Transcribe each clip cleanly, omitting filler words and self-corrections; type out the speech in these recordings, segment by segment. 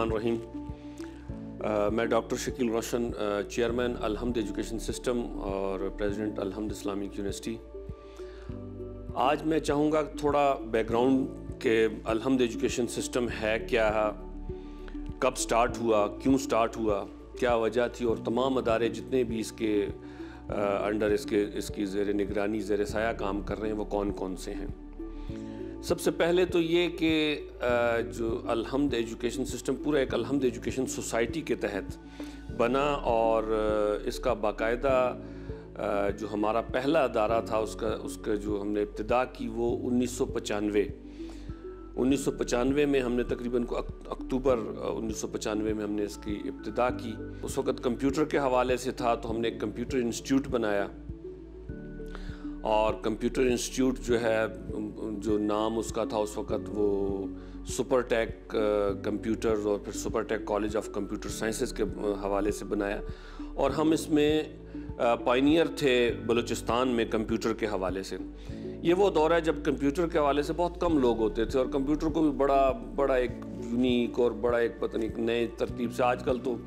बिस्मिल्लाहिर्रहमानिर्रहीम। मैं डॉक्टर शकील रोशन, chairman अलहम्द education system और प्रेसिडेंट अलहम्द इस्लामिक यूनिवर्सिटी। आज मैं चाहूँगा थोड़ा बैकग्राउंड के अलहम्द एजुकेशन सिस्टम है क्या, कब स्टार्ट हुआ, क्यों स्टार्ट हुआ, क्या वजह थी और तमाम अदारे जितने भी इसके अंडर इसकी ज़ेर निगरानी ज़ेर साया काम कर रहे हैं वो कौन कौन से हैं। सबसे पहले तो ये कि जो अलहम्द एजुकेशन सिस्टम पूरा एक अलहम्द एजुकेशन सोसाइटी के तहत बना और इसका बाकायदा जो हमारा पहला अदारा था उसका जो हमने इब्तिदा की वो 1995 में हमने तकरीबन अक्टूबर 1995 में हमने इसकी इब्तिदा की। उस वक़्त कंप्यूटर के हवाले से था तो हमने एक कंप्यूटर इंस्टीट्यूट बनाया और कंप्यूटर इंस्टीट्यूट जो है, जो नाम उसका था उस वक़्त वो सुपरटेक कंप्यूटर और फिर Supertech college of computer sciences के हवाले से बनाया। और हम इसमें पायनियर थे बलूचिस्तान में कंप्यूटर के हवाले से। ये वो दौर है जब कंप्यूटर के हवाले से बहुत कम लोग होते थे और कंप्यूटर को भी बड़ा एक यूनिक और बड़ा एक पता नहीं नए तरतीब से, आजकल तो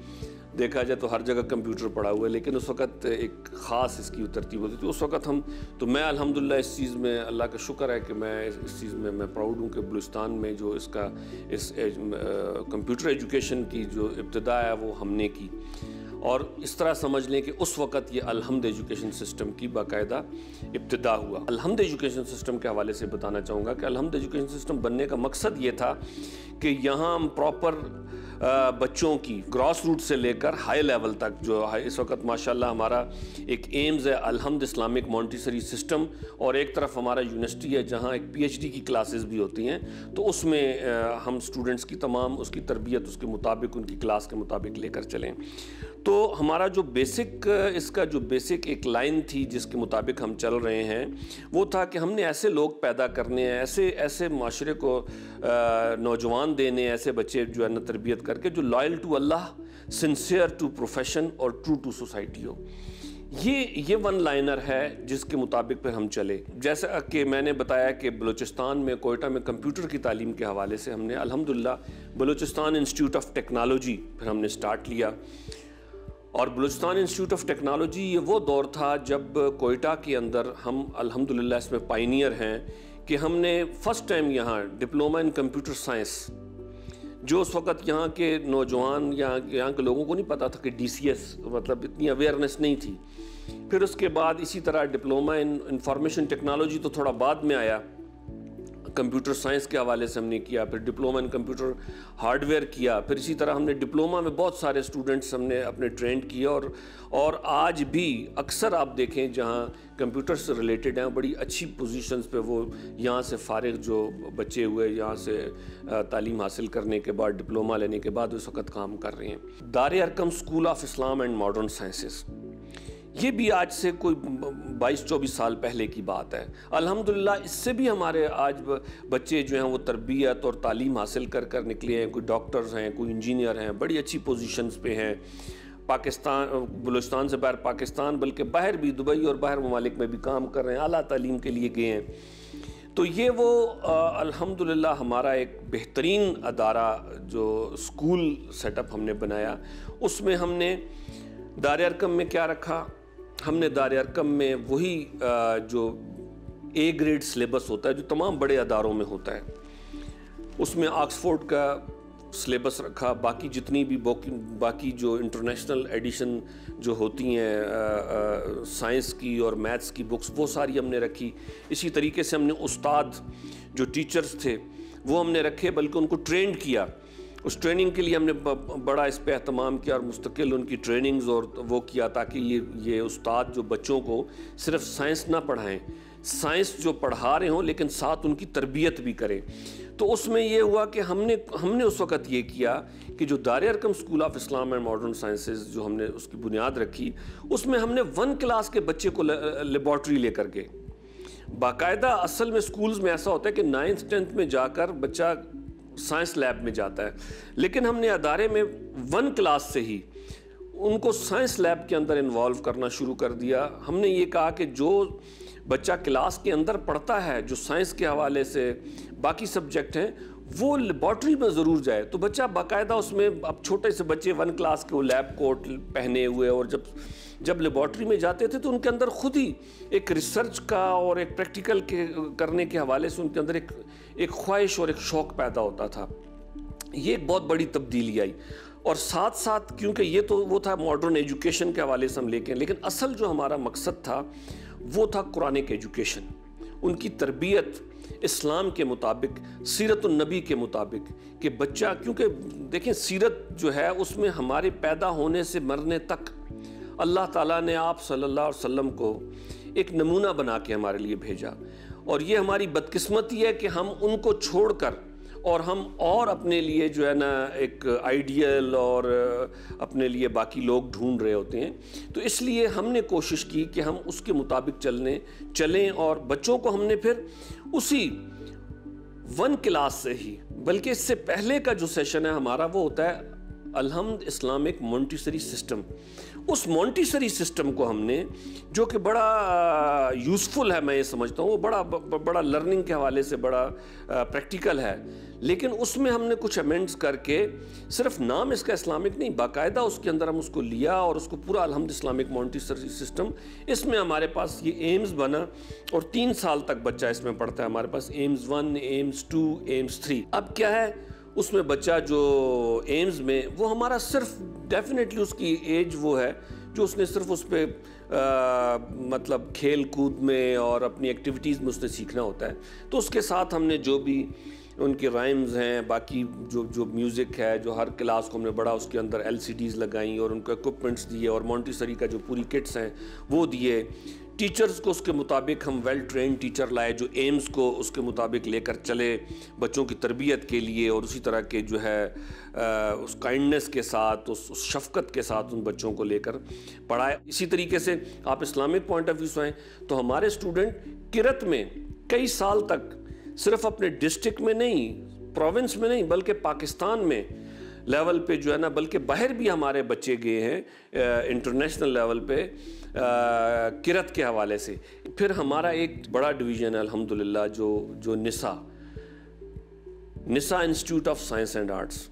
देखा जाए तो हर जगह कंप्यूटर पड़ा हुआ है, लेकिन उस वक़्त एक ख़ास इसकी तरतीब होती थी। उस वक़्त मैं अल्हम्दुलिल्लाह इस चीज़ में अल्लाह का शुक्र है कि मैं इस चीज़ में मैं प्राउड हूँ कि बलूचिस्तान में जो इस कंप्यूटर एजुकेशन की जो इब्तिदा है वो हमने की। और इस तरह समझ लें कि उस वक़्त ये अलहम्द एजुकेशन सिस्टम की बाकायदा इब्तिदा हुआ। अलहम्द एजुकेशन सिस्टम के हवाले से बताना चाहूँगा कि अलहम्द एजुकेशन सिस्टम बनने का मकसद ये था कि यहाँ हम प्रॉपर बच्चों की ग्रॉस रूट से लेकर हाई लेवल तक जो है, इस वक्त माशाल्लाह हमारा एक एम्स है अलहम्द इस्लामिक मॉन्टेसरी सिस्टम और एक तरफ हमारा यूनिवर्सिटी है जहाँ एक PhD की क्लासेस भी होती हैं, तो उसमें हम स्टूडेंट्स की तमाम उसकी तरबियत उसके मुताबिक उनकी क्लास के मुताबिक लेकर चलें। तो हमारा जो बेसिक एक लाइन थी जिसके मुताबिक हम चल रहे हैं वो था कि हमने ऐसे लोग पैदा करने हैं, ऐसे माशरे को नौजवान देने, ऐसे बच्चे जो है ना तरबियत करके जो loyal to Allah, sincere to profession और ट्रू टू सोसाइटी हो। ये वन लाइनर है जिसके मुताबिक फिर हम चले। जैसा कि मैंने बताया कि बलूचिस्तान में कोयटा में कंप्यूटर की तालीम के हवाले से हमने अल्हम्दुलिल्लाह बलूचिस्तान इंस्टीट्यूट ऑफ टेक्नोलॉजी फिर हमने स्टार्ट लिया। और बलूचिस्तान इंस्टीट्यूट ऑफ टेक्नोलॉजी ये वो दौर था जब कोयटा के अंदर हम अल्हम्दुलिल्लाह इसमें पायनियर हैं कि हमने फ़र्स्ट टाइम यहाँ डिप्लोमा इन कंप्यूटर साइंस, जो उस वक़्त यहाँ के नौजवान यहाँ के लोगों को नहीं पता था कि DCS मतलब इतनी अवेयरनेस नहीं थी। फिर उसके बाद इसी तरह डिप्लोमा इन इंफॉर्मेशन टेक्नोलॉजी तो थोड़ा बाद में आया, कंप्यूटर साइंस के हवाले से हमने किया, फिर डिप्लोमा इन कंप्यूटर हार्डवेयर किया, फिर इसी तरह हमने डिप्लोमा में बहुत सारे स्टूडेंट्स हमने अपने ट्रेंड किए और आज भी अक्सर आप देखें जहाँ कंप्यूटर से रिलेटेड हैं बड़ी अच्छी पोजीशंस पे वो यहाँ से फारिग जो बच्चे हुए यहाँ से तालीम हासिल करने के बाद डिप्लोमा लेने के बाद उस वक़्त काम कर रहे हैं। दार Arkham school of Islam and modern sciences, ये भी आज से कोई 22-24 साल पहले की बात है। अल्हम्दुलिल्लाह इससे भी हमारे आज बच्चे जो हैं वो तरबियत और तालीम हासिल कर निकले हैं, कोई डॉक्टर्स हैं, कोई इंजीनियर हैं, बड़ी अच्छी पोजीशंस पे हैं। पाकिस्तान, बलूचिस्तान से बाहर पाकिस्तान बल्कि बाहर भी दुबई और बाहर ममालिक में भी काम कर रहे हैं, आला तालीम के लिए गए हैं। तो ये वो अल्हम्दुलिल्लाह हमारा एक बेहतरीन अदारा जो स्कूल सेटअप हमने बनाया। उसमें हमने दार अरकम में क्या रखा, हमने दार अरकम में वही जो A ग्रेड सिलेबस होता है जो तमाम बड़े अदारों में होता है, उसमें ऑक्सफोर्ड का सिलेबस रखा। बाकी जितनी भी बाकी जो इंटरनेशनल एडिशन जो होती हैं साइंस की और मैथ्स की बुक्स वो सारी हमने रखी। इसी तरीके से हमने उस्ताद जो टीचर्स थे वो हमने रखे, बल्कि उनको ट्रेंड किया। उस ट्रेनिंग के लिए हमने बड़ा इस पर एहतमाम किया और मुस्तकिल उनकी ट्रेनिंग्स और वो किया ताकि ये उस्ताद जो बच्चों को सिर्फ साइंस ना पढ़ाएं, साइंस जो पढ़ा रहे हों लेकिन साथ उनकी तरबियत भी करें। तो उसमें ये हुआ कि हमने उस वक़्त ये किया कि जो दार Arkham school of Islam and modern sciences जो हमने उसकी बुनियाद रखी, उसमें हमने 1 क्लास के बच्चे को लेबॉर्ट्री लेकर के बाकायदा, असल में स्कूल्स में ऐसा होता है कि 9th 10th में जाकर बच्चा साइंस लैब में जाता है, लेकिन हमने अदारे में 1 क्लास से ही उनको साइंस लैब के अंदर इन्वॉल्व करना शुरू कर दिया। हमने ये कहा कि जो बच्चा क्लास के अंदर पढ़ता है, जो साइंस के हवाले से बाकी सब्जेक्ट हैं, वो लेबॉर्ट्री में ज़रूर जाए। तो बच्चा बाकायदा उसमें, अब छोटे से बच्चे 1 क्लास के वो लैब कोट पहने हुए, और जब लेबॉर्ट्री में जाते थे तो उनके अंदर खुद ही एक रिसर्च का और एक प्रैक्टिकल के करने के हवाले से उनके अंदर एक ख्वाहिश और एक शौक़ पैदा होता था। ये एक बहुत बड़ी तब्दीली आई। और साथ साथ, क्योंकि ये तो वो था मॉडर्न एजुकेशन के हवाले से हम लेकिन असल जो हमारा मकसद था वो था कुरानिक एजुकेशन, उनकी तरबियत इस्लाम के मुताबिक, सीरत नबी के मुताबिक, कि बच्चा, क्योंकि देखें सीरत जो है उसमें हमारे पैदा होने से मरने तक अल्लाह ताला ने आप सल्लल्लाहु अलैहि वसल्लम को एक नमूना बना के हमारे लिए भेजा। और ये हमारी बदकिस्मती है कि हम उनको छोड़कर और हम और अपने लिए जो है ना एक आइडियल और अपने लिए बाकी लोग ढूंढ रहे होते हैं। तो इसलिए हमने कोशिश की कि हम उसके मुताबिक चलें, और बच्चों को हमने फिर उसी 1 क्लास से ही, बल्कि इससे पहले का जो सेशन है हमारा वो होता है अलहम्द इस्लामिक मॉन्टेसरी सिस्टम। उस मॉन्टेसरी सिस्टम को हमने, जो कि बड़ा यूज़फुल है, मैं ये समझता हूँ, वो बड़ा लर्निंग के हवाले से बड़ा प्रैक्टिकल है, लेकिन उसमें हमने कुछ अमेंड्स करके, सिर्फ नाम इसका इस्लामिक नहीं, बाकायदा उसके अंदर हम उसको लिया और उसको पूरा अलहम्द इस्लामिक मॉन्टेसरी सिस्टम, इसमें हमारे पास ये एम्स बना और 3 साल तक बच्चा इसमें पढ़ता है। हमारे पास एम्स 1, एम्स 2, एम्स 3। अब क्या है उसमें बच्चा जो एम्स में, वो हमारा सिर्फ डेफिनेटली उसकी एज वो है जो उसने सिर्फ उस पर मतलब खेल कूद में और अपनी एक्टिविटीज़ में उसने सीखना होता है। तो उसके साथ हमने जो भी उनकी राइम्स हैं, बाकी जो म्यूज़िक है, जो हर क्लास को हमने बड़ा उसके अंदर LCDs लगाई और उनको इक्विपमेंट्स दिए, और मॉन्टेसरी का जो पूरी किट्स हैं वो दिए। टीचर्स को उसके मुताबिक हम वेल ट्रेंड टीचर लाए जो एम्स को उसके मुताबिक लेकर चले बच्चों की तरबियत के लिए, और उसी तरह के जो है उस काइंडनेस के साथ, उस शफ़क़त के साथ उन बच्चों को लेकर पढ़ाए। इसी तरीके से आप इस्लामिक पॉइंट ऑफ व्यू से आएँ तो हमारे स्टूडेंट किरत में कई साल तक सिर्फ अपने डिस्ट्रिक्ट में नहीं, प्रोविंस में नहीं, बल्कि पाकिस्तान में लेवल पे जो है ना, बल्कि बाहर भी हमारे बच्चे गए हैं इंटरनेशनल लेवल पे किरत के हवाले से। फिर हमारा एक बड़ा डिवीज़न है अल्हम्दुलिल्लाह जो Nisa institute of science and arts.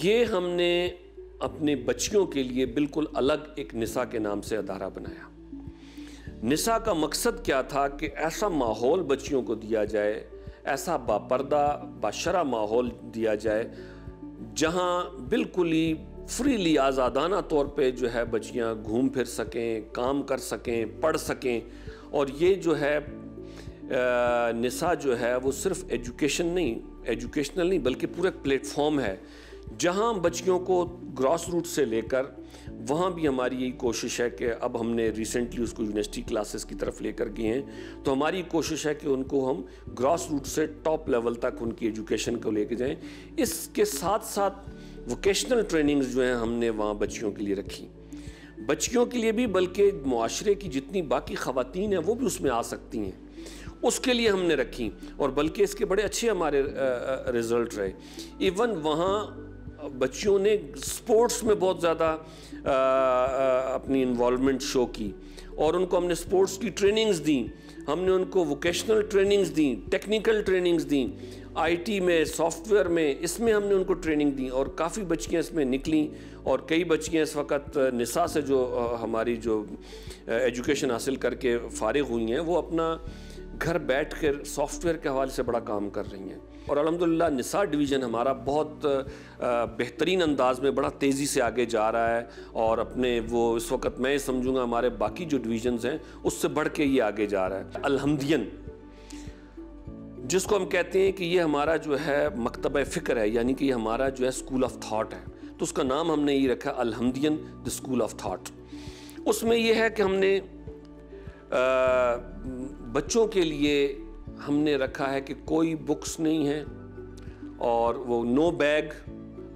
ये हमने अपने बच्चियों के लिए बिल्कुल अलग एक निसा के नाम से अदारा बनाया। निसा का मकसद क्या था कि ऐसा माहौल बच्चियों को दिया जाए, ऐसा बापर्दा बाशरा माहौल दिया जाए जहाँ बिल्कुल ही फ्रीली आज़ादाना तौर पे जो है बच्चियाँ घूम फिर सकें, काम कर सकें, पढ़ सकें। और ये जो है निसा जो है वो सिर्फ एजुकेशनल नहीं बल्कि पूरा प्लेटफॉर्म है जहाँ बच्चियों को ग्रॉस रूट से लेकर, वहाँ भी हमारी यही कोशिश है कि अब हमने रिसेंटली उसको यूनिवर्सिटी क्लासेस की तरफ लेकर गए हैं, तो हमारी कोशिश है कि उनको हम ग्रॉस रूट से टॉप लेवल तक उनकी एजुकेशन को लेके जाएं। इसके साथ साथ वोकेशनल ट्रेनिंग्स जो हैं हमने वहाँ बच्चियों के लिए रखी, बच्चियों के लिए भी बल्कि मुआशरे की जितनी बाकी ख़वातीन हैं वो भी उसमें आ सकती हैं, उसके लिए हमने रखी, और बल्कि इसके बड़े अच्छे हमारे रिज़ल्ट रहे। इवन वहाँ बच्चियों ने स्पोर्ट्स में बहुत ज़्यादा अपनी इन्वॉल्वमेंट शो की, और उनको हमने स्पोर्ट्स की ट्रेनिंग्स दी, हमने उनको vocational trainings the, technical trainings the, IT में, सॉफ्टवेयर में, इसमें हमने उनको ट्रेनिंग दी, और काफ़ी बच्चियाँ इसमें निकली। और कई बच्चियाँ इस वक्त निसा से जो हमारी जो एजुकेशन हासिल करके फ़ारिग हुई हैं, वो अपना घर बैठ कर सॉफ्टवेयर के हवाले से बड़ा काम कर रही हैं। और अल्हम्दुलिल्लाह निसा डिवीज़न हमारा बहुत बेहतरीन अंदाज में बड़ा तेज़ी से आगे जा रहा है, और अपने वो इस वक्त मैं समझूंगा हमारे बाकी जो डिवीज़न्स हैं उससे बढ़ के ये आगे जा रहा है। अलहमदियन जिसको हम कहते हैं कि ये हमारा जो है मकतब फ़िक्र है, यानी कि ये हमारा जो है स्कूल ऑफ थाट है, तो उसका नाम हमने ये रखा अलहमदियन द स्कूल ऑफ थाट। उसमें ये है कि हमने बच्चों के लिए हमने रखा है कि कोई बुक्स नहीं है, और वो नो बैग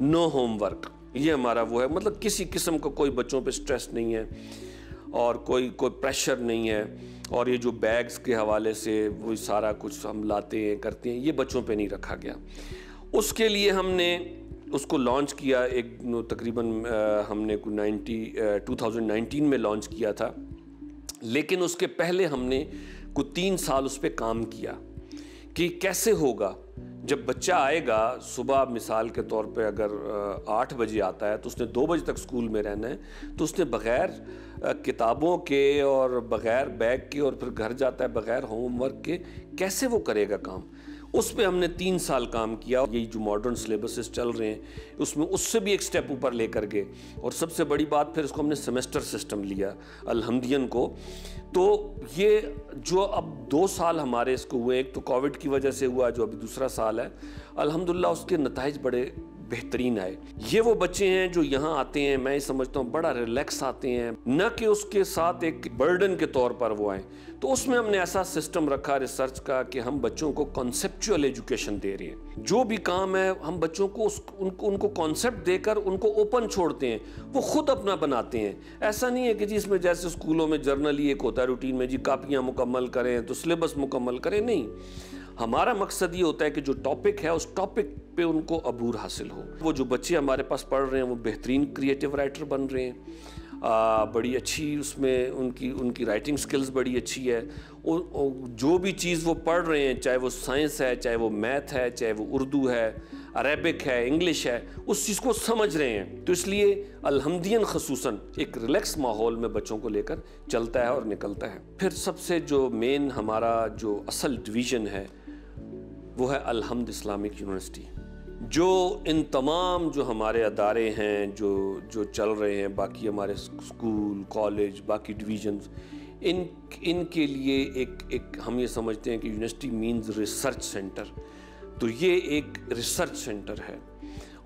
नो होमवर्क, ये हमारा वो है, मतलब किसी किस्म का कोई बच्चों पे स्ट्रेस नहीं है और कोई प्रेशर नहीं है। और ये जो बैग्स के हवाले से वो सारा कुछ हम लाते हैं करते हैं, ये बच्चों पे नहीं रखा गया। उसके लिए हमने उसको लॉन्च किया, एक तकरीबन हमने 2019 में लॉन्च किया था, लेकिन उसके पहले हमने कुछ 3 साल उस पर काम किया कि कैसे होगा। जब बच्चा आएगा सुबह, मिसाल के तौर पे अगर 8 बजे आता है तो उसने 2 बजे तक स्कूल में रहना है, तो उसने बग़ैर किताबों के और बग़ैर बैग के और फिर घर जाता है बग़ैर होमवर्क के, कैसे वो करेगा काम? उस पे हमने 3 साल काम किया। यही जो मॉडर्न सिलेबसेस चल रहे हैं उसमें उससे भी एक स्टेप ऊपर लेकर गए। और सबसे बड़ी बात, फिर इसको हमने सेमेस्टर सिस्टम लिया अल्हम्दियन को। तो ये जो अब 2 साल हमारे इसको हुए, एक तो कोविड की वजह से हुआ, जो अभी दूसरा साल है, अल्हम्दुलिल्लाह उसके नताइज बड़े बेहतरीन आए। ये वो बच्चे हैं जो यहाँ आते हैं, मैं समझता हूँ बड़ा रिलैक्स आते हैं, न कि उसके साथ एक बर्डन के तौर पर वो आए। तो उसमें हमने ऐसा सिस्टम रखा रिसर्च का कि हम बच्चों को कॉन्सेप्चुअल एजुकेशन दे रहे हैं। जो भी काम है हम बच्चों को उनको कॉन्सेप्ट देकर उनको ओपन छोड़ते हैं, वो खुद अपना बनाते हैं। ऐसा नहीं है कि जी इसमें जैसे स्कूलों में जर्नली एक होता है रूटीन में, जी कापियाँ मुकम्मल करें तो सिलेबस मुकम्मल करें, नहीं। हमारा मकसद ये होता है कि जो टॉपिक है उस टॉपिक पे उनको अबूर हासिल हो। वो जो बच्चे हमारे पास पढ़ रहे हैं वो बेहतरीन क्रिएटिव राइटर बन रहे हैं, बड़ी अच्छी उसमें उनकी राइटिंग स्किल्स बड़ी अच्छी है। जो भी चीज़ वो पढ़ रहे हैं, चाहे वो साइंस है, चाहे वो मैथ है, चाहे वो उर्दू है, अरेबिक है, इंग्लिश है, उस चीज़ को समझ रहे हैं। तो इसलिए अल्हम्दियन ख़ुसूसन एक रिलैक्स माहौल में बच्चों को लेकर चलता है और निकलता है। फिर सबसे जो मेन हमारा जो असल डिवीज़न है वो है अल-हम्द इस्लामिक यूनिवर्सिटी। जो इन तमाम जो हमारे अदारे हैं जो चल रहे हैं, बाकी हमारे स्कूल, कॉलेज, बाकी डिवीज़न्स, इनके लिए एक हम ये समझते हैं कि यूनिवर्सिटी मीन्स रिसर्च सेंटर। तो ये एक रिसर्च सेंटर है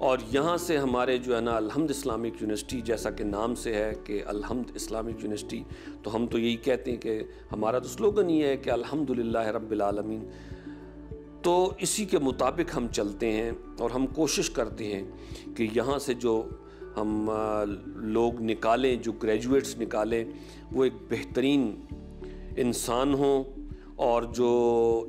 और यहाँ से हमारे जो है ना अल-हम्द इस्लामिक यूनिवर्सिटी, जैसा कि नाम से है कि अल-हम्द इस्लामिक यूनिवर्सिटी, तो हम तो यही कहते हैं कि हमारा तो स्लोगन ही है कि अल्हम्दुलिल्लाह रब्बिल आलमीन। तो इसी के मुताबिक हम चलते हैं और हम कोशिश करते हैं कि यहाँ से जो हम लोग निकालें, जो ग्रेजुएट्स निकालें, वो एक बेहतरीन इंसान हों और जो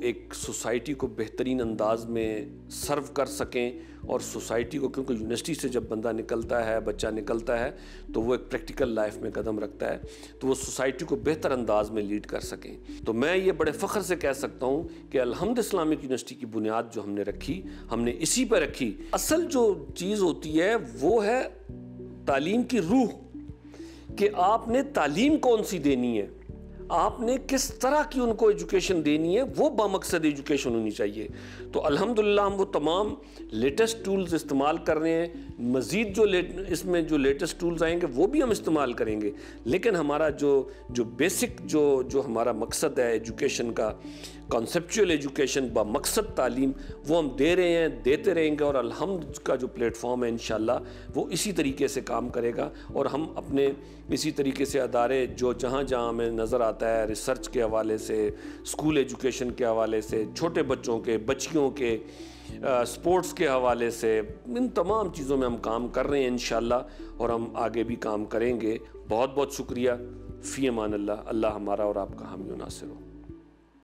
एक सोसाइटी को बेहतरीन अंदाज में सर्व कर सकें। और सोसाइटी को, क्योंकि यूनिवर्सिटी से जब बंदा निकलता है, बच्चा निकलता है, तो वो एक प्रैक्टिकल लाइफ में कदम रखता है, तो वो सोसाइटी को बेहतर अंदाज में लीड कर सकें। तो मैं ये बड़े फ़ख्र से कह सकता हूँ कि अल-हम्द इस्लामिक यूनिवर्सिटी की बुनियाद जो हमने रखी, हमने इसी पर रखी। असल जो चीज़ होती है वो है तालीम की रूह, कि आपने तालीम कौन सी देनी है, आपने किस तरह की उनको एजुकेशन देनी है, वो बामकसद एजुकेशन होनी चाहिए। तो अल्हम्दुलिल्लाह हम वो तमाम लेटेस्ट टूल्स इस्तेमाल कर रहे हैं। मज़ीद जो इसमें जो लेटेस्ट टूल्स आएंगे वो भी हम इस्तेमाल करेंगे, लेकिन हमारा जो बेसिक जो हमारा मकसद है एजुकेशन का, कॉन्सेप्चुअल एजुकेशन बा मकसद तालीम, वो हम दे रहे हैं, देते रहेंगे। और अल-हम्द का जो प्लेटफॉर्म है इंशाल्लाह वो इसी तरीके से काम करेगा। और हम अपने इसी तरीके से अदारे जो जहाँ हमें नज़र आता है, रिसर्च के हवाले से, स्कूल एजुकेशन के हवाले से, छोटे बच्चों के, बच्चियों के, स्पोर्ट्स के हवाले से, इन तमाम चीज़ों में हम काम कर रहे हैं इंशाल्लाह, और हम आगे भी काम करेंगे। बहुत बहुत शुक्रिया। फ़ी अमान अल्लाह। अल्लाह हमारा और आपका हामी व नासिर हो।